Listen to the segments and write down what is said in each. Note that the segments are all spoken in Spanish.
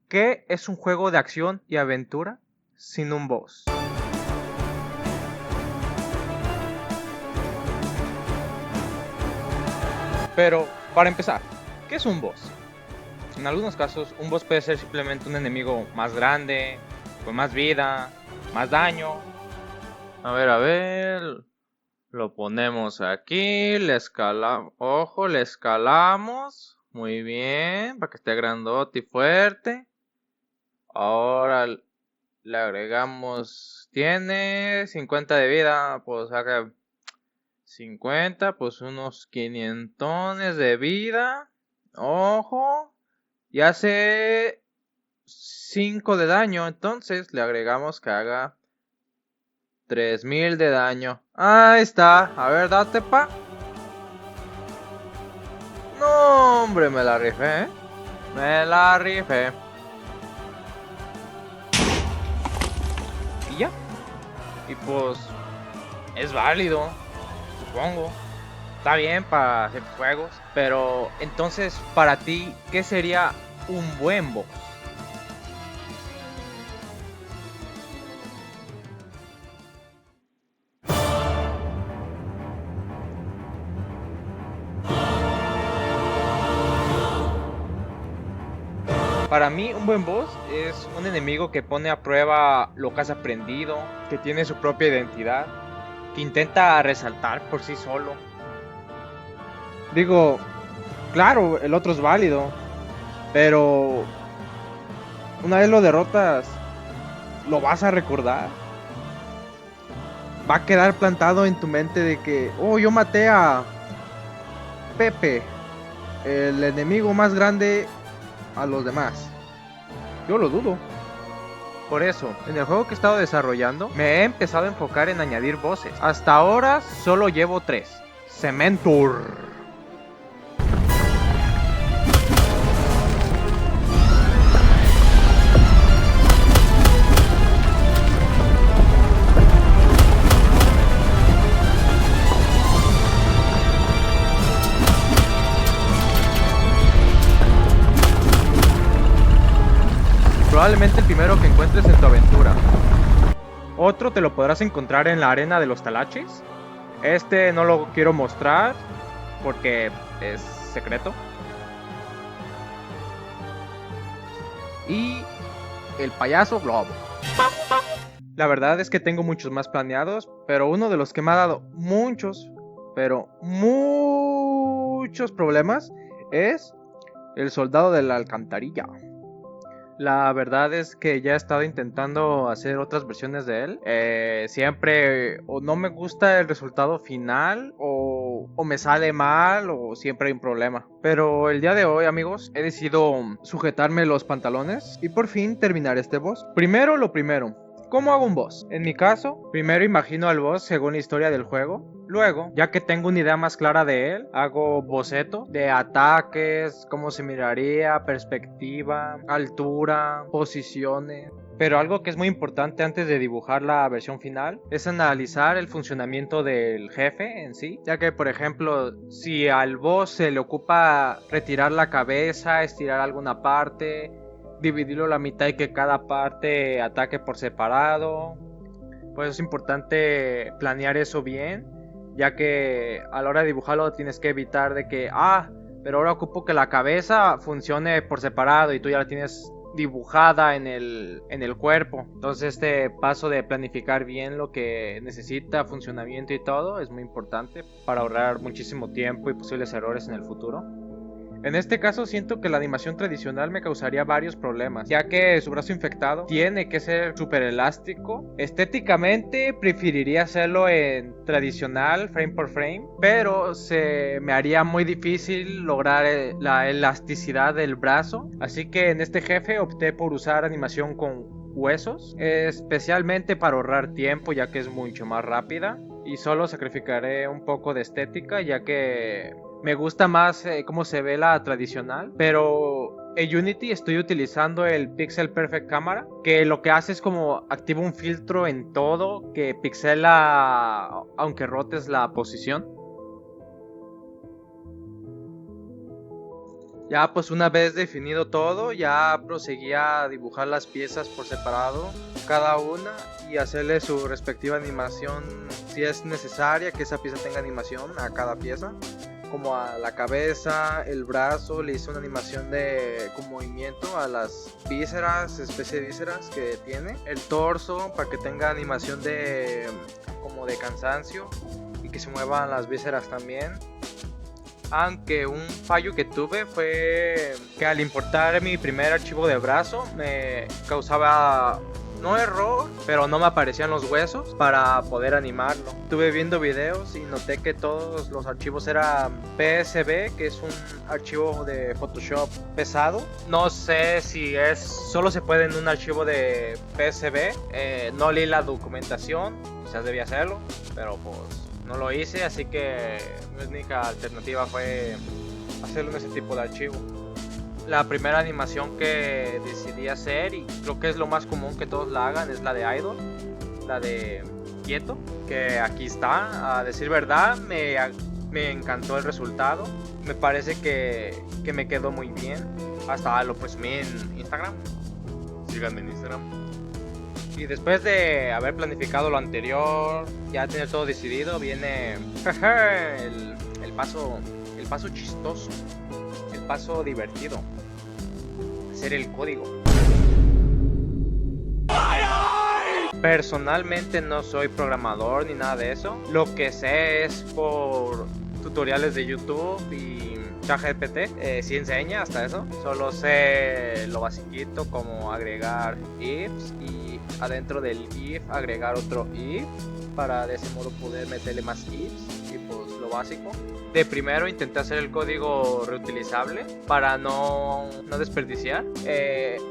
¿Qué es un juego de acción y aventura sin un boss? Pero, para empezar, ¿qué es un boss? En algunos casos, un boss puede ser simplemente un enemigo más grande, con más vida, más daño. A ver, lo ponemos aquí, le escalamos, ojo, le escalamos, muy bien, para que esté grandote y fuerte. Ahora le agregamos, tiene 50 de vida, pues haga 50, pues unos 500 de vida. Ojo, y hace 5 de daño, entonces le agregamos que haga 3000 de daño. Ahí está, a ver, date pa. No, hombre, me la rifé, ¿eh? Me la rifé. Y ya. Y pues es válido, supongo. Está bien para hacer juegos. Pero entonces, para ti, ¿qué sería un buen boss? Para mí, un buen boss es un enemigo que pone a prueba lo que has aprendido, que tiene su propia identidad, que intenta resaltar por sí solo. Digo, claro, el otro es válido, pero una vez lo derrotas, lo vas a recordar. Va a quedar plantado en tu mente de que, oh, yo maté a Pepe, el enemigo más grande a los demás. Yo lo dudo. Por eso, en el juego que he estado desarrollando, me he empezado a enfocar en añadir voces. Hasta ahora solo llevo 3. Cementor. Probablemente el primero que encuentres en tu aventura. Otro te lo podrás encontrar en la arena de los Talachis. Este no lo quiero mostrar porque es secreto. Y el payaso Globo. La verdad es que tengo muchos más planeados, pero uno de los que me ha dado muchos, pero muchos problemas es el soldado de la alcantarilla. La verdad es que ya he estado intentando hacer otras versiones de él. Siempre o no me gusta el resultado final o me sale mal o siempre hay un problema. Pero el día de hoy, amigos, he decidido sujetarme los pantalones y por fin terminar este boss. Primero lo primero. ¿Cómo hago un boss? En mi caso, primero imagino al boss según la historia del juego. Luego, ya que tengo una idea más clara de él, hago boceto de ataques, cómo se miraría, perspectiva, altura, posiciones. Pero algo que es muy importante antes de dibujar la versión final es analizar el funcionamiento del jefe en sí, ya que por ejemplo si al boss se le ocupa retirar la cabeza, estirar alguna parte, dividirlo a la mitad y que cada parte ataque por separado, pues es importante planear eso bien, ya que a la hora de dibujarlo tienes que evitar de que, pero ahora ocupo que la cabeza funcione por separado y tú ya la tienes dibujada en el cuerpo. Entonces este paso de planificar bien lo que necesita, funcionamiento y todo, es muy importante para ahorrar muchísimo tiempo y posibles errores en el futuro. En este caso siento que la animación tradicional me causaría varios problemas, ya que su brazo infectado tiene que ser súper elástico. Estéticamente preferiría hacerlo en tradicional, frame por frame, pero se me haría muy difícil lograr la elasticidad del brazo, así que en este jefe opté por usar animación con huesos, especialmente para ahorrar tiempo, ya que es mucho más rápida, y solo sacrificaré un poco de estética, ya que me gusta más cómo se ve la tradicional, pero en Unity estoy utilizando el Pixel Perfect Camera, que lo que hace es como activa un filtro en todo que pixela aunque rotes la posición. Ya pues una vez definido todo, ya proseguía a dibujar las piezas por separado, cada una, y hacerle su respectiva animación si es necesaria que esa pieza tenga animación a cada pieza. Como a la cabeza, el brazo, le hice una animación de con movimiento a las vísceras, especie de vísceras que tiene. El torso para que tenga animación de como de cansancio y que se muevan las vísceras también. Aunque un fallo que tuve fue que al importar mi primer archivo de brazo me causaba, no error, pero no me aparecían los huesos para poder animarlo. Estuve viendo videos y noté que todos los archivos eran PSB, que es un archivo de Photoshop pesado. No sé si solo se puede en un archivo de PSB. No leí la documentación, quizás debía hacerlo, pero pues no lo hice, así que mi única alternativa fue hacerlo en ese tipo de archivo. La primera animación que decidí hacer, y creo que es lo más común que todos la hagan, es la de Idol, la de quieto, que aquí está. A decir verdad, me encantó el resultado. Me parece que me quedó muy bien. Hasta lo presumí en Instagram. Síganme en Instagram. Y después de haber planificado lo anterior, ya tener todo decidido, viene el paso chistoso, el paso divertido, hacer el código. Personalmente no soy programador ni nada de eso. Lo que sé es por tutoriales de YouTube y ChatGPT, sí enseña hasta eso. Solo sé lo basiquito como agregar ifs y adentro del if agregar otro if para de ese modo poder meterle más ifs y pues lo básico. De primero intenté hacer el código reutilizable para no desperdiciar.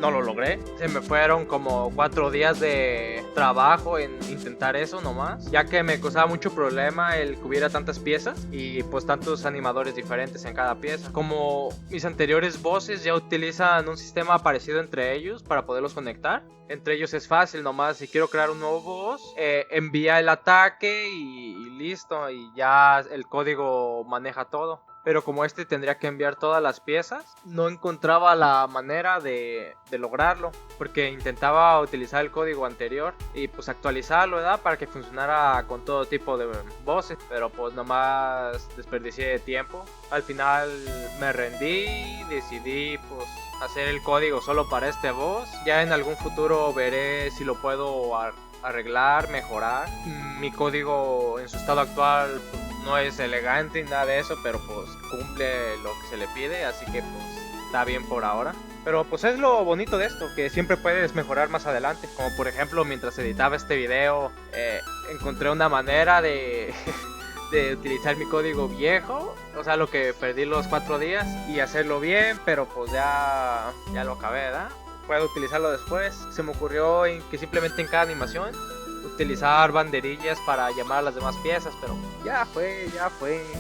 No lo logré. Se me fueron como 4 días de trabajo en intentar eso nomás, ya que me causaba mucho problema el que hubiera tantas piezas y pues tantos animadores diferentes en cada pieza. Como mis anteriores voces ya utilizan un sistema parecido entre ellos para poderlos conectar. Entre ellos es fácil nomás, si quiero crear un nuevo boss, envía el ataque y listo, y ya el código maneja todo. Pero como este tendría que enviar todas las piezas, no encontraba la manera de lograrlo, porque intentaba utilizar el código anterior y pues actualizarlo, ¿verdad? Para que funcionara con todo tipo de voces, pero pues nomás desperdicié tiempo. Al final me rendí, decidí pues hacer el código solo para este boss. Ya en algún futuro veré si lo puedo arreglar, mejorar. Mi código en su estado actual pues, no es elegante ni nada de eso, pero pues cumple lo que se le pide, así que pues está bien por ahora. Pero pues es lo bonito de esto, que siempre puedes mejorar más adelante. Como por ejemplo mientras editaba este video, encontré una manera de de utilizar mi código viejo, o sea lo que perdí los 4 días, y hacerlo bien, pero pues ya lo acabé, ¿verdad? Puedo utilizarlo después. Se me ocurrió que simplemente en cada animación utilizar banderillas para llamar a las demás piezas, pero ya fue,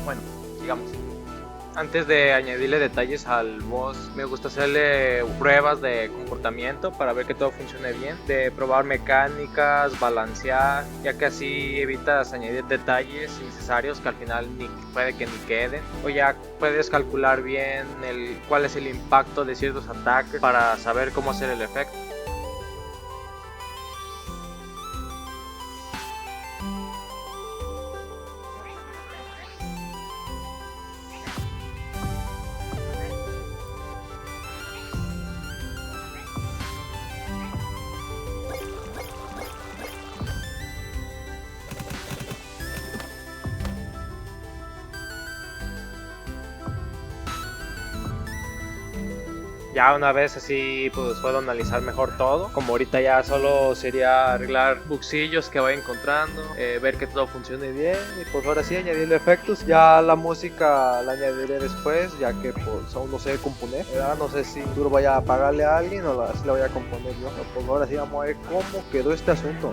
bueno, digamos. Antes de añadirle detalles al boss, me gusta hacerle pruebas de comportamiento para ver que todo funcione bien, de probar mecánicas, balancear, ya que así evitas añadir detalles innecesarios que al final puede que ni queden, o ya puedes calcular bien cuál es el impacto de ciertos ataques para saber cómo hacer el efecto. Ya una vez así pues puedo analizar mejor todo. Como ahorita ya solo sería arreglar bugsillos que voy encontrando, ver que todo funcione bien y pues ahora sí añadirle efectos. Ya la música la añadiré después, ya que pues aún no sé componer, ¿verdad? No sé si duro vaya a pagarle a alguien o si la voy a componer yo. Pues ahora sí vamos a ver cómo quedó este asunto.